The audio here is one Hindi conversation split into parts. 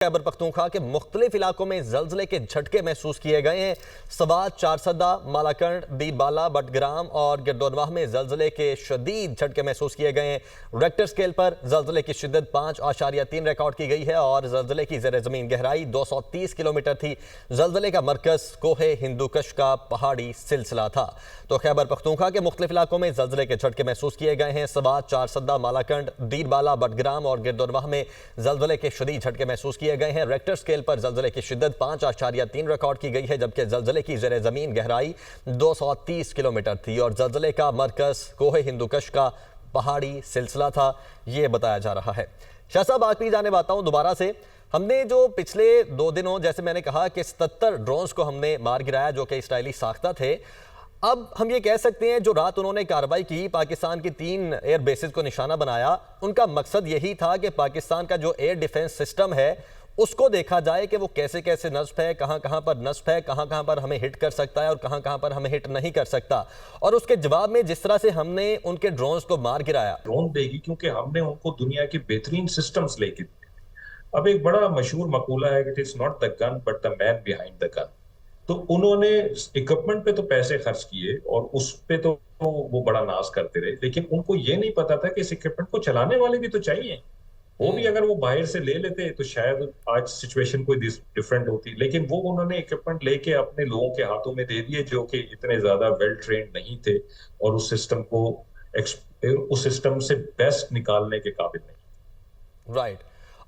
खैबर पख्तूनख्वा के मुख्तलिफ इलाकों में जल्जले के झटके महसूस किए गए हैं। सवात, चारसदा, मालाकंड, बीरबाला, बटग्राम और गिरदोनवाह में जल्जले के शदीद झटके महसूस किए गए हैं। रेक्टर स्केल पर जल्जले की शिद्दत 5.3 रिकॉर्ड की गई है और जल्जले की ज़ेर ज़मीन गहराई 230 किलोमीटर थी। जल्जले का मरकज कोहे हिंदूकश का पहाड़ी सिलसिला था। तो खैबर पख्तूनख्वा के मुख्तलिफ इलाकों में जल्जले के झटके महसूस किए गए हैं। सवात, चारसदा, मालाकंड, बीरबाला, बटग्राम और गिरदोनवाह में जल्जले के शदीद झटके महसूस किए गए हैं। रेक्टर स्केल पर जल्जले की शिद्दत 5.3 रिकॉर्ड की गई है, जबकि जल्जले की ज़ेर ज़मीन गहराई 230 किलोमीटर थी और जल्जले का मरकज कोहे हिंदूकश का पहाड़ी सिलसिला था, ये बताया जा रहा है। शाह साहब, आपकी जाने आता हूँ दोबारा से। हमने जो पिछले 2 दिनों, जैसे मैंने कहा कि 77 ड्रोन्स को हमने मार गिराया जो कि इसराइली साख्ता थे। अब हम ये कह सकते हैं जो रात उन्होंने कार्रवाई की, पाकिस्तान की 3 एयर बेसिस को निशाना बनाया, उनका मकसद यही था कि पाकिस्तान का जो एयर डिफेंस सिस्टम है उसको देखा जाए कि वो कैसे कैसे नस्ब है, कहां कहां पर नस्ब है, कहां कहां पर हमें हिट कर सकता है और कहां कहां पर हमें हिट नहीं कर सकता। और उसके जवाब में जिस तरह से हमने उनके ड्रोन्स को मार गिराया, ड्रोन देगी क्योंकि हमने उनको दुनिया के बेहतरीन सिस्टम्स लेके दिए। अब एक बड़ा मशहूर मकूला है कि it is not the gun but the man behind the gun. तो उन्होंने इक्विपमेंट पे तो पैसे खर्च किए और उस पे तो वो बड़ा नाज करते रहे, लेकिन उनको ये नहीं पता था कि इस इक्विपमेंट को चलाने वाले भी तो चाहिए। वो भी अगर वो बाहर से ले लेते तो शायद आज सिचुएशन कोई डिफरेंट होती, लेकिन वो उन्होंने इक्विपमेंट लेके अपने लोगों के हाथों में दे दिए जो कि इतने ज्यादा वेल ट्रेन्ड नहीं थे और उस सिस्टम से बेस्ट निकालने के काबिल नहीं। राइट।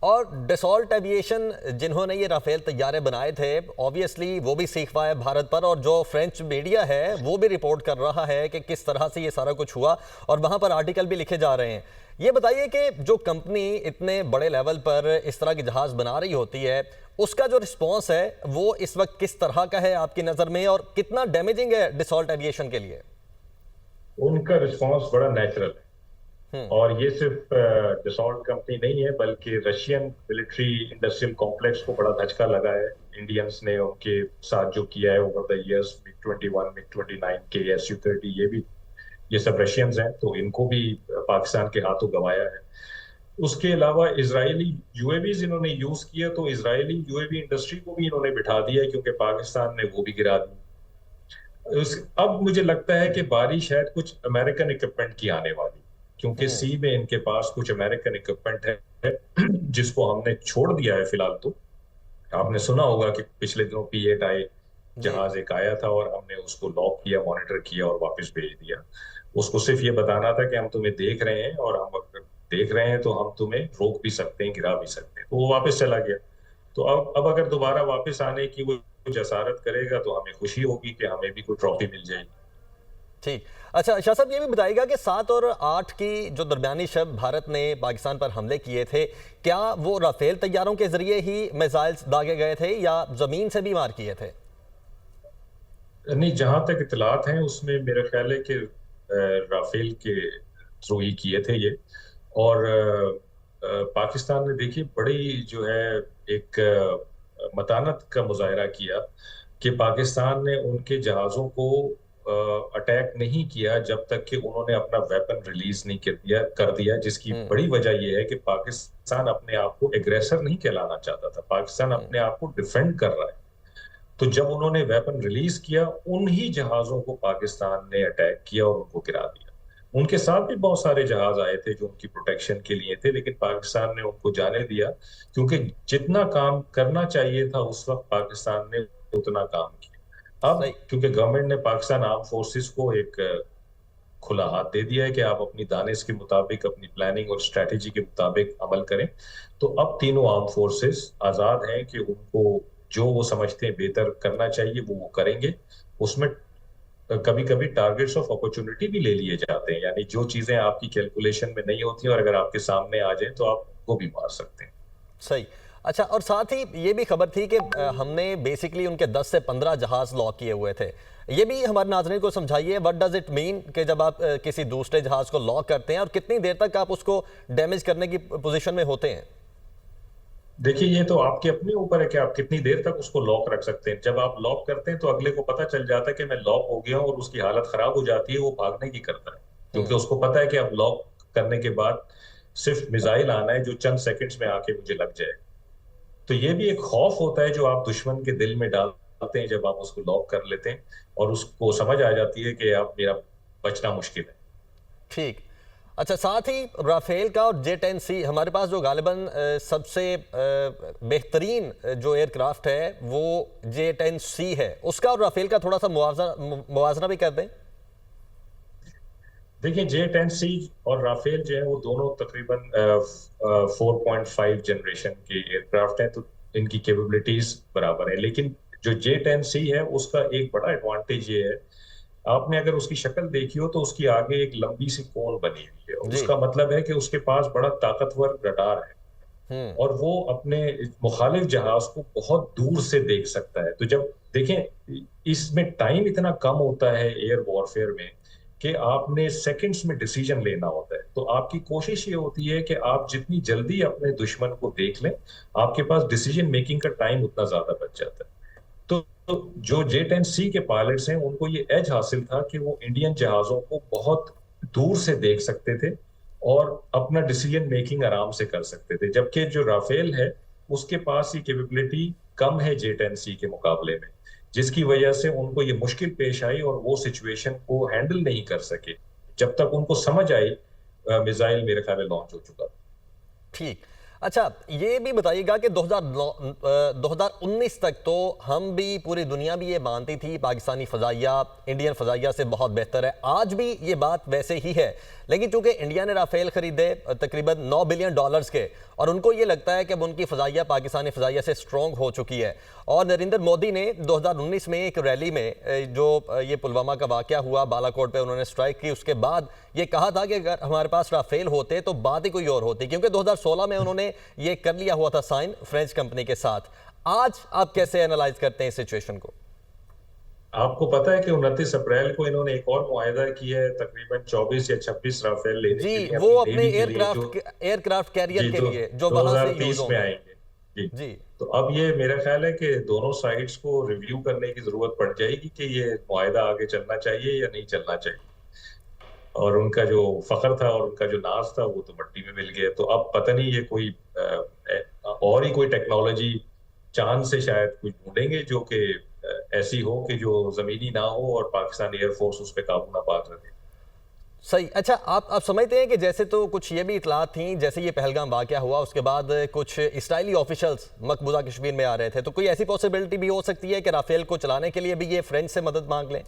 और डसॉल्ट एविएशन जिन्होंने ये राफेल तैयारे बनाए थे, ऑब्वियसली वो भी सीखवा है भारत पर, और जो फ्रेंच मीडिया है वो भी रिपोर्ट कर रहा है कि किस तरह से ये सारा कुछ हुआ और वहाँ पर आर्टिकल भी लिखे जा रहे हैं। ये बताइए कि जो कंपनी इतने बड़े लेवल पर इस तरह के जहाज़ बना रही होती है, उसका जो रिस्पॉन्स है वो इस वक्त किस तरह का है आपकी नज़र में, और कितना डैमेजिंग है डसॉल्ट एविएशन के लिए? उनका रिस्पॉन्स बड़ा नेचुरल है और ये सिर्फ डसॉल्ट कंपनी नहीं है बल्कि रशियन मिलिट्री इंडस्ट्रियल कॉम्प्लेक्स को बड़ा धचका लगा है। इंडियंस ने उनके साथ जो किया है over the years, MiG-21, MiG-29 के Su-30, ये सब रशियंस हैं, तो इनको भी पाकिस्तान के हाथों गंवाया है। उसके अलावा इजरायली यूएवीज इन्होंने यूज किया, तो इजरायली यूएवी इंडस्ट्री को भी इन्होंने बिठा दिया क्योंकि पाकिस्तान ने वो भी गिरा दी। अब मुझे लगता है कि बारी शायद कुछ अमेरिकन इक्विपमेंट की आने वाली, क्योंकि सी में इनके पास कुछ अमेरिकन इक्विपमेंट है जिसको हमने छोड़ दिया है फिलहाल। तो आपने सुना होगा कि पिछले दिनों P-8I जहाज एक आया था और हमने उसको लॉक किया, मॉनिटर किया और वापस भेज दिया। उसको सिर्फ ये बताना था कि हम तुम्हें देख रहे हैं और हम अगर देख रहे हैं तो हम तुम्हें रोक भी सकते हैं, गिरा भी सकते हैं। तो वो वापस चला गया। तो अब अगर दोबारा वापस आने की वो जसारत करेगा तो हमें खुशी होगी कि हमें भी कोई ट्रॉफी मिल जाएगी। ठीक। अच्छा शाह साहब, ये भी बताइएगा कि 7 और 8 की जो दरमियानी शब भारत ने पाकिस्तान पर हमले किए थे, क्या वो राफेल तैयारों के जरिए ही मिसाइल्स दागे गए थे या जमीन से भी वार किए थे? नहीं, जहां तक इतलात हैं उसमें मेरा ख्याल है कि राफेल के थ्रू ही किए थे ये। और पाकिस्तान ने देखिए बड़ी जो है एक मतानत का मुजाहरा किया कि पाकिस्तान ने उनके जहाज़ों को अटैक नहीं किया जब तक कि उन्होंने अपना वेपन रिलीज नहीं कर दिया, जिसकी बड़ी वजह यह है कि पाकिस्तान अपने आप को एग्रेसर नहीं कहलाना चाहता था, पाकिस्तान अपने आप को डिफेंड कर रहा है। तो जब उन्होंने वेपन रिलीज किया, उन्हीं जहाजों को पाकिस्तान ने अटैक किया और उनको गिरा दिया। उनके साथ भी बहुत सारे जहाज आए थे जो उनकी प्रोटेक्शन के लिए थे, लेकिन पाकिस्तान ने उनको जाने दिया क्योंकि जितना काम करना चाहिए था उस वक्त पाकिस्तान ने उतना काम किया। अब क्योंकि गवर्नमेंट ने पाकिस्तान आर्म फोर्सेस को एक खुला हाथ दे दिया है कि आप अपनी दानिश के मुताबिक, अपनी प्लानिंग और स्ट्रेटेजी के मुताबिक अमल करें, तो अब तीनों आर्म फोर्सेस आजाद हैं कि उनको जो वो समझते हैं बेहतर करना चाहिए वो करेंगे। उसमें कभी कभी टारगेट्स ऑफ अपॉर्चुनिटी भी ले लिए जाते हैं, यानी जो चीजें आपकी कैलकुलेशन में नहीं होती और अगर आपके सामने आ जाए तो आप उनको भी मार सकते हैं। सही। अच्छा, और साथ ही ये भी खबर थी कि हमने बेसिकली उनके 10 से 15 जहाज लॉक किए हुए थे। ये भी हमारे नाज़रीन को समझाइए, व्हाट डज इट मीन कि जब आप किसी दूसरे जहाज को लॉक करते हैं और कितनी देर तक आप उसको डैमेज करने की पोजीशन में होते हैं? देखिए, ये तो आपके अपने ऊपर है कि आप कितनी देर तक उसको लॉक रख सकते हैं। जब आप लॉक करते हैं तो अगले को पता चल जाता है कि मैं लॉक हो गया हूं और उसकी हालत खराब हो जाती है, वो भागने की करता है क्योंकि उसको पता है कि अब लॉक करने के बाद सिर्फ मिसाइल आना है जो चंद सेकंड्स में आके मुझे लग जाए। तो ये भी एक खौफ होता है जो आप दुश्मन के दिल में डालते हैं जब आप उसको लॉक कर लेते हैं, और उसको समझ आ जाती है कि अब मेरा बचना मुश्किल है। ठीक। अच्छा, साथ ही राफेल का और J-10C हमारे पास जो गालिबन सबसे बेहतरीन जो एयरक्राफ्ट है वो J-10C है, उसका और राफेल का थोड़ा सा मुवाजना भी कर दें। देखिए, J-10C और राफेल जो है वो दोनों तकरीबन 4.5 जनरेशन के एयरक्राफ्ट हैं, तो इनकी कैपेबिलिटीज बराबर है। लेकिन जो J-10C है उसका एक बड़ा एडवांटेज ये है, आपने अगर उसकी शक्ल देखी हो तो उसकी आगे एक लंबी सी कोन बनी हुई है, जी। उसका मतलब है कि उसके पास बड़ा ताकतवर रडार है हम्म। और वो अपने मुखालिफ जहाज को बहुत दूर से देख सकता है। तो जब देखें, इसमें टाइम इतना कम होता है एयर वॉरफेयर में कि आपने सेकंड्स में डिसीजन लेना होता है, तो आपकी कोशिश ये होती है कि आप जितनी जल्दी अपने दुश्मन को देख लें, आपके पास डिसीजन मेकिंग का टाइम उतना ज्यादा बच जाता है। तो जो J-10C के पायलट्स हैं उनको ये एज हासिल था कि वो इंडियन जहाजों को बहुत दूर से देख सकते थे और अपना डिसीजन मेकिंग आराम से कर सकते थे, जबकि जो राफेल है उसके पास ये कैपेबिलिटी कम है J-10C के मुकाबले में, जिसकी वजह से उनको ये मुश्किल पेश आई और वो सिचुएशन को हैंडल नहीं कर सके जब तक उनको समझ आई मिसाइल मेरे ख्याल में लॉन्च हो चुका था। ठीक। अच्छा, ये भी बताइएगा कि 2019 तक तो हम भी, पूरी दुनिया भी ये मानती थी पाकिस्तानी फ़ज़ाइया इंडियन फ़ज़ाइया से बहुत बेहतर है। आज भी ये बात वैसे ही है, लेकिन चूंकि इंडिया ने राफेल खरीदे तकरीबन $9 बिलियन के, और उनको ये लगता है कि अब उनकी फ़ज़ाइया पाकिस्तानी फ़ज़ाइया से स्ट्रॉन्ग हो चुकी है। और नरेंद्र मोदी ने 2019 में एक रैली में जो ये पुलवामा का वाक़या हुआ, बालाकोट पे उन्होंने स्ट्राइक की, उसके बाद ये कहा था कि अगर हमारे पास राफेल होते तो बात ही कोई और होती, क्योंकि 2016 में उन्होंने ये कर लिया हुआ था साइन फ्रेंच कंपनी के साथ। आज आप कैसे एनालाइज करते हैं इस सिचुएशन को? आपको पता है कि 29 अप्रैल को इन्होंने एक और मुआहदा किया है तकरीबन 24 या 26 राफेल लेने जी, के लिए वो अपनी अपने नेवी के लिए, जो एयरक्राफ्ट कैरियर जी के तो लिए जो वहां से यूज 2030 में होंगे। आएंगे। जी। जी। तो अब ये मेरा ख्याल है कि दोनों साइड्स को रिव्यू करने की जरूरत पड़ जाएगी कि ये मुआहदा आगे चलना चाहिए या नहीं चलना चाहिए, और उनका जो फख्र था और उनका जो नाज था वो तो मिट्टी में मिल गया। तो अब पता नहीं ये कोई और ही कोई टेक्नोलॉजी चांद से शायद कुछ ढूंढेंगे जो कि ऐसी हो कि जो जमीनी ना हो और पाकिस्तान एयरफोर्स उस पर काबू ना पा सके। सही। अच्छा, आप समझते हैं कि जैसे तो कुछ ये भी इतलात थी, जैसे ये पहलगाम वाक़या हुआ उसके बाद कुछ इसराइली ऑफिशियल्स मकबूजा कश्मीर में आ रहे थे, तो कोई ऐसी पॉसिबिलिटी भी हो सकती है कि राफेल को चलाने के लिए भी ये फ्रेंच से मदद मांग लें?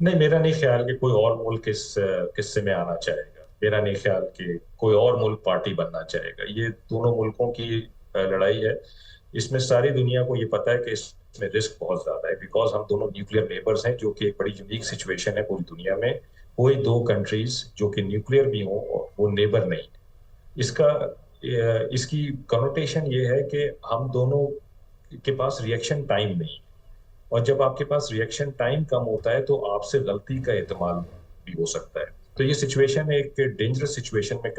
नहीं, मेरा नहीं ख्याल कि कोई और मुल्क इस किस्से में आना चाहेगा। मेरा नहीं ख्याल कि कोई और मुल्क पार्टी बनना चाहेगा। ये दोनों मुल्कों की लड़ाई है। इसमें सारी दुनिया को ये पता है कि इसमें रिस्क बहुत ज्यादा है, बिकॉज हम दोनों न्यूक्लियर नेबर्स हैं, जो कि एक बड़ी यूनिक सिचुएशन है पूरी दुनिया में। कोई दो कंट्रीज जो कि न्यूक्लियर भी हो वो नेबर नहीं। इसका इसकी कनोटेशन ये है कि हम दोनों के पास रिएक्शन टाइम नहीं, और जब आपके पास रिएक्शन टाइम कम होता है तो आपसे गलती का एहतमाल भी हो सकता है। तो ये सिचुएशन एक डेंजरस सिचुएशन में